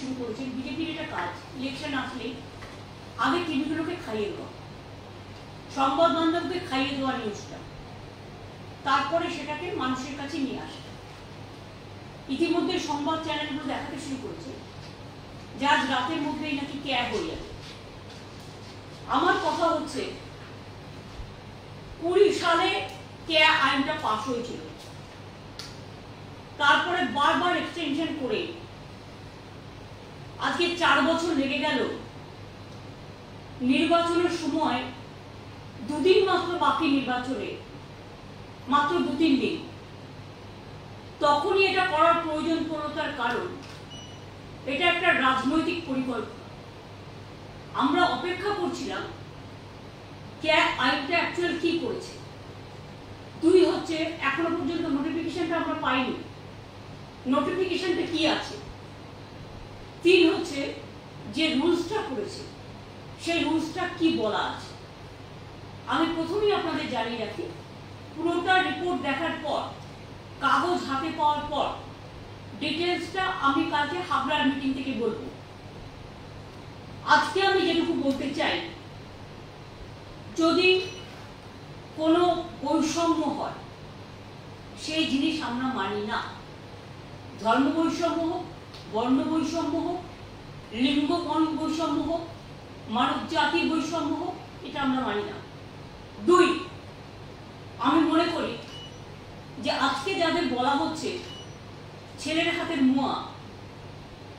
শুরু করেছেন, বিজেপির এটা কাজ ইলেকশন আসলে আগে টিভিগুলোকে খাইয়ে দেওয়া, সংবাদ মাধ্যমকে খাইয়ে দেওয়া নিউজটা, তারপরে সেটাকে মানুষের কাছে নিয়ে আসা। ইতিমধ্যে সংবাদ চ্যানেলগুলো দেখাতে শুরু করেছে যে আজ রাতের মধ্যেই নাকি ক্যাব হয়ে যাবে। আমার কথা হচ্ছে 20 সালে ক্যাব আইনটা পাস হয়েছিল, তারপরে বারবার এক্সটেনশন করে আজকে 4 বছর লেগে গেল। নির্বাচনের সময় 2 দিন মাত্র বাকি, নির্বাচনে মাত্র 2-3 দিন, তখনই এটা করার প্রয়োজন পড়ল। তার কারণ এটা একটা রাজনৈতিক পরিকল্পনা। আমরা অপেক্ষা করছিলাম ক্যাব আইনটা অ্যাকচুয়াল কি করেছে। 2 হচ্ছে এখনো পর্যন্ত নোটিফিকেশনটা আমরা পাইনি, নোটিফিকেশনটা কি আছে। 3 হচ্ছে যে রুলসটা করেছে সেই রুলসটা কি বলা আছে। আমি প্রথমেই আপনাদের জানিয়ে রাখি, পুরোটা রিপোর্ট দেখার পর, কাগজ হাতে পাওয়ার পর ডিটেলসটা আমি কালকে হাবড়ার মিটিং থেকে বলবো। আজকে আমি যেটুকু বলতে চাই, যদি কোনো বৈষম্য হয় সেই জিনিস আমরা মানি না। ধর্ম বৈষম্য হোক, বর্ণ বৈষম্য হোক, লিঙ্গ বৈষম্য হোক, মানব জাতির বৈষম্য হোক, এটা আমরা মানি না। 2, আমি মনে করি যে আজকে যাদের বলা হচ্ছে ছেলের হাতের মুয়া,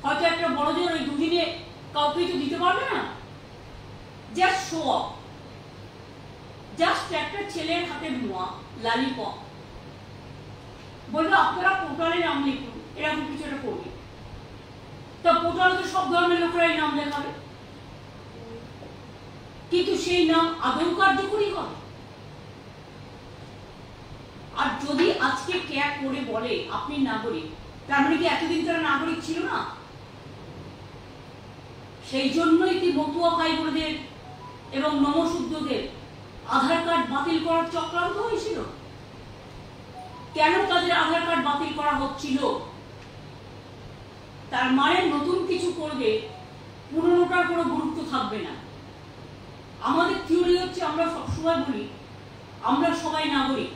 হয়তো একটা বড় জোর ওই 2 দিনে কাউকে তো দিতে পারবে না, জাস্ট শো অফ, জাস্ট একটা ছেলের হাতের মুয়া, লালিপপ, বলবে আপনারা পোর্টালে নাম লিখুন, এরকম কিছু একটা করবে। তা পোর্টালে তো সব ধরনের লোকেরাই নাম লেখাবে, কিন্তু সেই নাম আদৌ কার্যকরী হবে। আর যদি আজকে ক্যাব করে বলে আপনি নাগরিক, তার মানে কি এতদিন তারা নাগরিক ছিল না? সেই জন্যই কি মতুয়া ভাই বোনদের এবং নমশূদ্রদের আধার কার্ড বাতিল করার চক্রান্ত হয়েছিল? কেন তাদের আধার কার্ড বাতিল করা হচ্ছিল? তার মানে নতুন কিছু করবে, পুরনোটার কোনো গুরুত্ব থাকবে না। আমাদের থিওরি হচ্ছে, আমরা সবসময় বলি আমরা সবাই নাগরিক।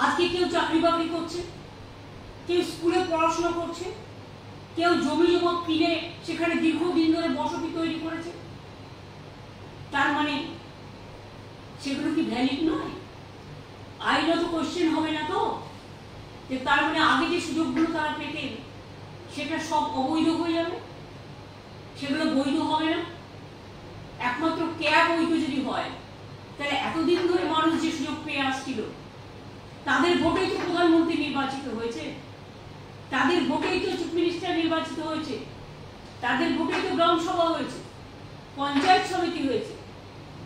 আজকে কেউ চাকরি বাকরি করছে, কেউ স্কুলে পড়াশোনা করছে, কেউ জমি জমা কিনে সেখানে দীর্ঘদিন ধরে বসতি তৈরি করেছে। তার মানে সেগুলো কি ভ্যালিড নয়? আইনত কোশ্চেন হবে না তো যে তার মানে আগে যে সুযোগগুলো তারা পেতেন সেটা সব অবৈধ হয়ে যাবে, সেগুলো বৈধ হবে না। একমাত্র ক্যাব বৈধ যদি হয়, তাহলে এতদিন ধরে মানুষ যে সুযোগ পেয়ে আসছিল, তাদের ভোটেই তো প্রধানমন্ত্রী নির্বাচিত হয়েছে, তাদের ভোটেই তো চিফ মিনিস্টার নির্বাচিত হয়েছে, তাদের ভোটেই তো গ্রাম সভা হয়েছে, পঞ্চায়েত সমিতি হয়েছে,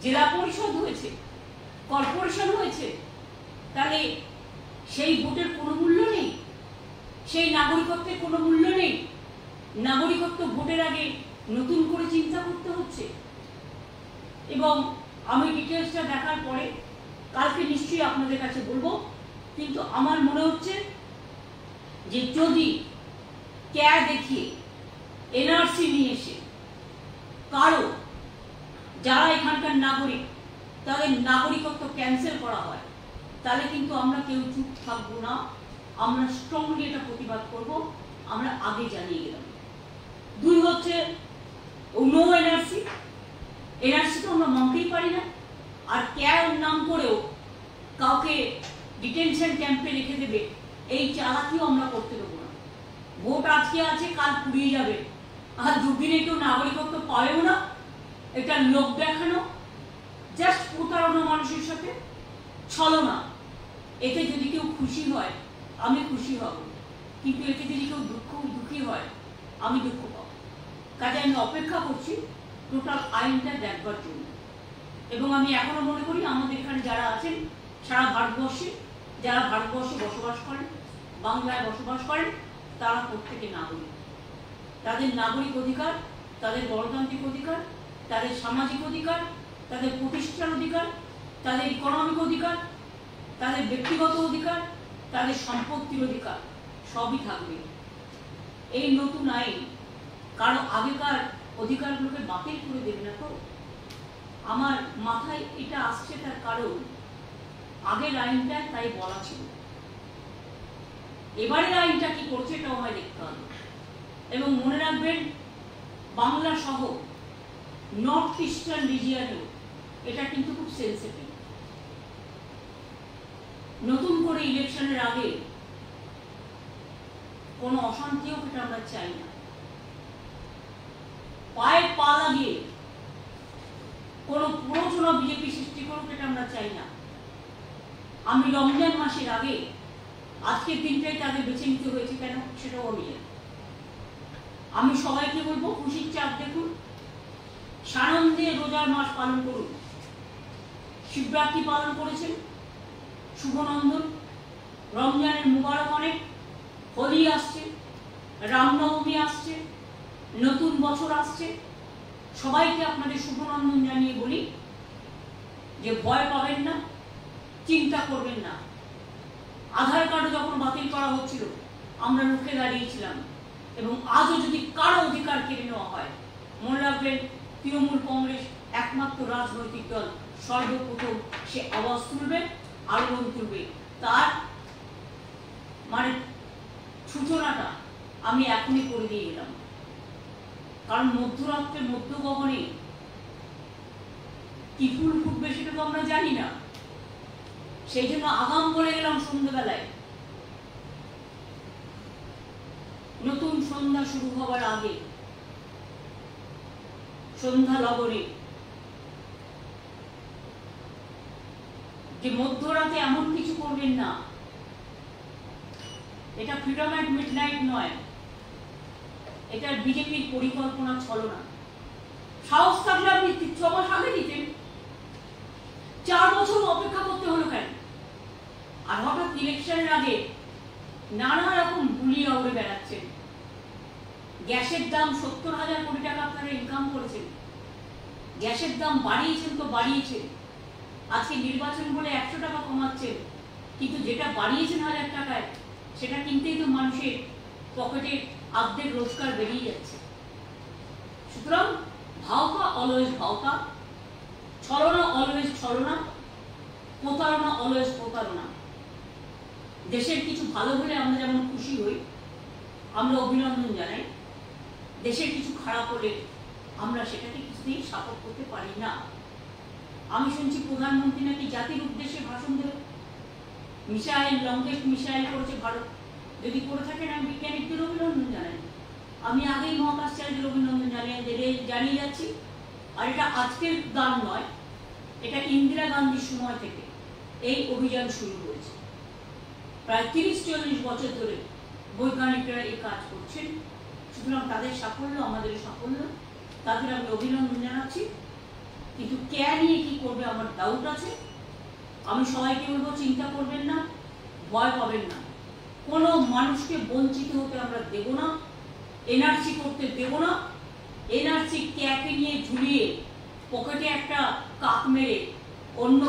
জেলা পরিষদ হয়েছে, কর্পোরেশন হয়েছে। তাহলে সেই ভোটের কোনো মূল্য নেই, সেই নাগরিকত্বের কোনো মূল্য নেই। নাগরিকত্ব ভোটের আগে নতুন করে চিন্তা করতে হচ্ছে। এবং আমি ডিটেলসটা দেখার পরে কালকে নিশ্চয়ই আপনাদের কাছে বলবো, কিন্তু আমার মনে হচ্ছে যে যদি ক্যাব দেখিয়ে এনআরসি নিয়ে এসে কারো যারা এখানকার নাগরিক তাদের নাগরিকত্ব ক্যান্সেল করা হয়, তাহলে কিন্তু আমরা কেউ চুপ থাকবো না, আমরা স্ট্রংলি এটা প্রতিবাদ করব। আমরা আগে জানিয়ে গেলাম। 2 হচ্ছে নো এনআরসি, এনআরসি তো আমরা মানতেই পারি না। আর ক্যাব নাম করেও কাউকে ডিটেনশন ক্যাম্পে রেখে দেবে, এই চালাকিও আমরা করতে দেবো না। ভোট আজকে আছে, কাল পুড়িয়ে যাবে, আর 2 দিনে কেউ নাগরিকত্ব পাবেও না। এটা লোক দেখানো, জাস্ট প্রতারণা, মানুষের সাথে ছলনা। এতে যদি কেউ খুশি হয় আমি খুশি হব, কিন্তু এতে যদি কেউ দুঃখী হয় আমি দুঃখ পাবো। কাজে আমি অপেক্ষা করছি টোটাল আইনটা দেখবার জন্য। এবং আমি এখনো মনে করি আমাদের এখানে যারা আছেন সারা ভারতবর্ষে, যারা ভারতবর্ষে বসবাস করেন, বাংলায় বসবাস করেন, তারা প্রত্যেকে নাগরিক। তাদের নাগরিক অধিকার, তাদের গণতান্ত্রিক অধিকার, তাদের সামাজিক অধিকার, তাদের প্রতিষ্ঠার অধিকার, তাদের ইকোনমিক অধিকার, তাদের ব্যক্তিগত অধিকার, তাদের সম্পত্তির অধিকার সবই থাকবে। এই নতুন আইন কারণ আগেকার অধিকারগুলোকে বাতিল করে দেবে না তো। আমার মাথায় এটা আসছে তার কারণ আগের আইনটা তাই বলা ছিল, এবারের আইনটা কি করছে এটাও আমায় দেখতে হবে। এবং মনে রাখবেন, বাংলা সহ নর্থ ইস্টার্ন রিজিয়নেও এটা কিন্তু খুব সেন্সিটিভ। নতুন করে ইলেকশনের আগে কোনো অশান্তিও এটা আমরা চাই না। পায়ে পা লাগিয়ে কোনো প্ররোচনা বিজেপি সৃষ্টি করুক এটা আমরা চাই না। আমি রমজান মাসের আগে আজকের দিনটাই তাদের বেছে নিতে হয়েছে কেন সেটাও আমি জানি। আমি সবাইকে বলবো খুশির চাঁদ দেখুন, সানন্দে রোজার মাস পালন করুন। শিবরাত্রি পালন করেছেন, শুভনন্দন। রমজানের মুবারক অনেক, হোলি আসছে, রামনবমী আসছে, নতুন বছর আসছে। সবাইকে আপনাদের শুভনন্দন জানিয়ে বলি যে ভয় পাবেন না, চিন্তা করবেন না। আধার কার্ড যখন বাতিল করা হচ্ছিল আমরা রুখে দাঁড়িয়েছিলাম, এবং আজও যদি কারো অধিকার কেড়ে নেওয়া হয়, মনে রাখবেন তৃণমূল কংগ্রেস একমাত্র রাজনৈতিক দল সর্বপ্রথম সে আওয়াজ তুলবে, আলোড়ন তুলবে। তার মানে সূচনাটা আমি এখনই করে দিয়ে গেলাম, কারণ মধ্যরাত্রে মধ্যগগনে কি ফুল ফুটবে সেটা তো আমরা জানি না। সেই জন্য আগাম বলে গেলাম সন্ধ্যাবেলায়, নতুন সন্ধ্যা শুরু হবার আগে সন্ধ্যা লগনে যে মধ্যরাতে এমন কিছু করবেন না। এটা ফ্রিডম অ্যাট মিডনাইট নয়, এটা বিজেপির পরিকল্পনা ছলনা। সাহস থাকলে আপনি 6 মাস আগে দিতেন, 4 বছর অপেক্ষা করতে হলো কেন? আর হঠাৎ ইলেকশনের আগে নানা রকম বুলি উড়ে বেড়াচ্ছেন। গ্যাসের দাম 70,000 কোটি টাকা আপনারা ইনকাম করেছেন, গ্যাসের দাম বাড়িয়েছেন তো বাড়িয়েছেন। আজকে নির্বাচন বলে 100 টাকা কমাচ্ছেন, কিন্তু যেটা বাড়িয়েছেন 1000 টাকায় সেটা কিনতেই তো মানুষের পকেটে অর্ধেক রোজগার বেরিয়ে যাচ্ছে। সুতরাং ভাওতা অলওয়েজ ভাওতা, ছলনা অলওয়েজ ছলনা, প্রতারণা অলওয়েজ প্রতারণা। দেশের কিছু ভালো হলে আমরা যেমন খুশি হই, আমরা অভিনন্দন জানাই, দেশের কিছু খারাপ হলে আমরা সেটাকে কিছুতেই সাপোর্ট করতে পারি না। আমি শুনছি প্রধানমন্ত্রী নাকি জাতির উদ্দেশ্যে ভাষণ দেবে, মিসাইল, লঙ্কেশ মিসাইল করেছে ভারত। যদি করে থাকেন আমি বিজ্ঞানীদের অভিনন্দন জানাই, আমি আগেই মহাকাশচারীদের অভিনন্দন জানিয়ে যাচ্ছি। আর এটা আজকের গান নয়, এটা ইন্দিরা গান্ধীর সময় থেকে এই অভিযান শুরু হয়েছে। প্রায় 30-40 বছর ধরে বৈজ্ঞানিকরা এই কাজ করছেন। সুতরাং তাদের সাফল্য আমাদের সাফল্য, তাদের আমি অভিনন্দন জানাচ্ছি। কিন্তু কে নিয়ে কি করবে আমার ডাউট আছে। আমি সবাইকে বলবো চিন্তা করবেন না, ভয় পাবেন না। কোনো মানুষকে বঞ্চিত হতে আমরা দেব না, এনআরসি করতে দেব না। এনআরসি ক্যাকে নিয়ে ঝুলিয়ে পকেটে একটা কাক মেরে অন্য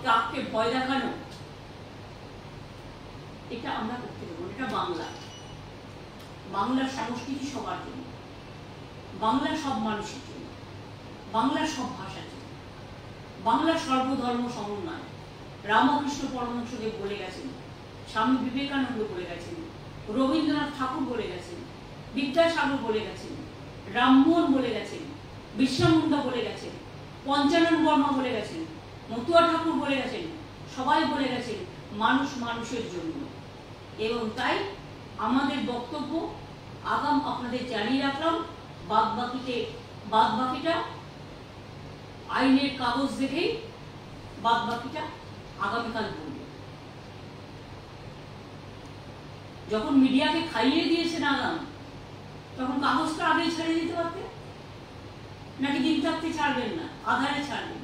কাককে ভয় দেখানো, এটা আমরা করতে দেবো না। এটা বাংলা, বাংলার সংস্কৃতি সবার জন্য, বাংলার সব মানুষের জন্য, বাংলার সব ভাষার জন্য, বাংলার সর্বধর্ম সমন্বয়। রামকৃষ্ণ পরমহংসদেব বলে গেছেন, স্বামী বিবেকানন্দ বলে গেছেন, রবীন্দ্রনাথ ঠাকুর বলে গেছেন, বিদ্যাসাগর বলে গেছেন, রামমোহন বলে গেছেন, বিশ্বামুন্ডা বলে গেছেন, পঞ্চানন বর্মা বলে গেছেন, মতুয়া ঠাকুর বলে গেছেন। সবাই বলে গেছেন মানুষ মানুষের জন্য। এবং তাই আমাদের বক্তব্য আগাম আপনাদের জানিয়ে রাখলাম। বাদবাকিটা আইনের কাগজ দেখেই বাদবাকিটা আগামীকাল বলবে। যখন মিডিয়াকে খাইয়ে দিয়েছেন আগাম, তখন কাগজটা আগেই ছেড়ে দিতে পারতেন, নাকি দিন থাকতে ছাড়বেন না, আধারে ছাড়বেন।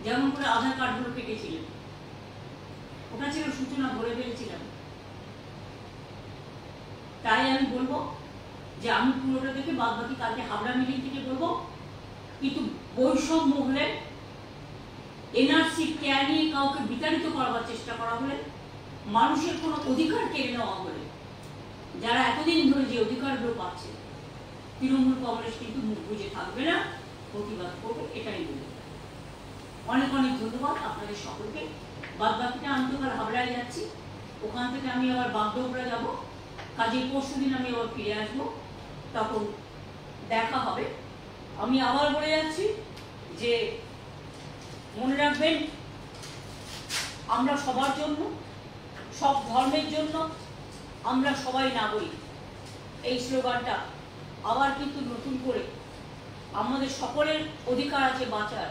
যেমন করে আধার কার্ডগুলো কেটেছিলেন, ওটা ছিল সূচনা, ভরে ফেলেছিলাম। তাই আমি বলবো যে আমি পুরোটা দেখে বাদবাকি কালকে হাবড়া মিটিং থেকে বলবো। কিন্তু বৈষম্য হলে, এনআরসি কে নিয়ে কাউকে বিতাড়িত করবার চেষ্টা করা হলে, মানুষের কোনো অধিকার কেড়ে নেওয়া হলে, যারা এতদিন ধরে যে অধিকারগুলো পাচ্ছে তৃণমূল কংগ্রেস কিন্তু মুখ বুঝে থাকবে না, প্রতিবাদ করবে, এটাই বলে। অনেক অনেক ধন্যবাদ আপনাদের সকলকে। বাদ বাকিটা আমি তো হাবড়ায় যাচ্ছি, ওখান থেকে আমি আবার বাগডোগরা যাব, কাজে পরশুদিন আমি আবার ফিরে আসবো, তখন দেখা হবে। আমি আবার বলে যাচ্ছি যে মনে রাখবেন, আমরা সবার জন্য, সব ধর্মের জন্য আমরা সবাই নাগরিক, এই স্লোগানটা আবার কিন্তু নতুন করে আমাদের সকলের অধিকার আছে বাঁচার,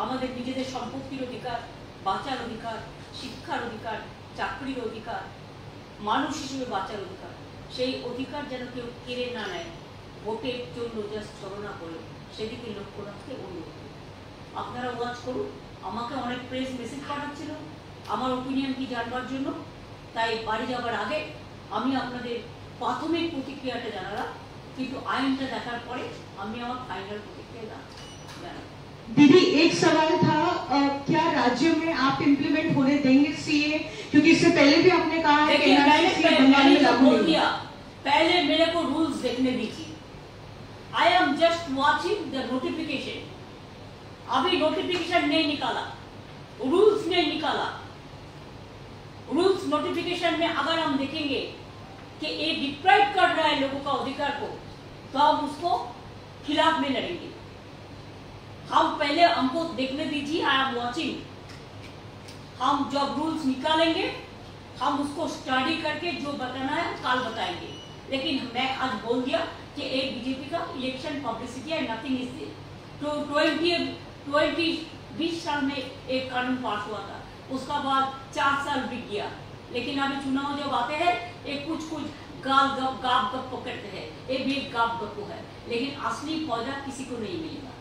আমাদের নিজেদের সম্পত্তির অধিকার, বাঁচার অধিকার, শিক্ষার অধিকার, চাকরির অধিকার, মানুষ হিসেবে বাঁচার অধিকার, সেই অধিকার যেন কেউ কেড়ে না নেয়, ভোটের জন্য জাস্ট ছলনা করে, সেদিকে লক্ষ্য রাখতে অনুরোধ করি। আপনারা ওয়াচ করুন। আমাকে অনেক প্রেস মেসেজ পাঠাচ্ছিল আমার ওপিনিয়ন কি জানবার জন্য, তাই বাড়ি যাবার আগে আমি আপনাদের প্রাথমিক প্রতিক্রিয়াটা জানালাম, কিন্তু আইনটা দেখার পরে আমি আমার ফাইনাল প্রতিক্রিয়া জানাবো। दीदी एक सवाल था, क्या राज्य में आप इम्प्लीमेंट होने देंगे सीए, क्योंकि इससे पहले भी आपने कहा है कि मैंने जो बोल दिया, पहले मेरे को रूल्स देखने दीजिए। I am just watching the notification. अभी नोटिफिकेशन नहीं निकाला, रूल्स नहीं निकाला। रूल्स नोटिफिकेशन में अगर हम देखेंगे कि ये डिप्राइव कर रहा है लोगों का अधिकार को, तो हम उसको खिलाफ में लड़ेंगे। हम पहले हमको देखने दीजिए, आई एम वॉचिंग। हम जब रूल्स निकालेंगे हम उसको स्टडी करके जो बताना है कल बताएंगे। लेकिन मैं आज बोल दिया कि एक बीजेपी का इलेक्शन पब्लिसिटी है, नथिंग इज देयर। तो 2020 साल में एक कानून पास हुआ था, उसका बाद 4 साल बीत गया, लेकिन अभी चुनाव जब आते हैं एक कुछ गाल गप गाप गप पकड़ते हैं, ये भी एक गाप गप है, लेकिन असली पौधा किसी को नहीं मिलेगा।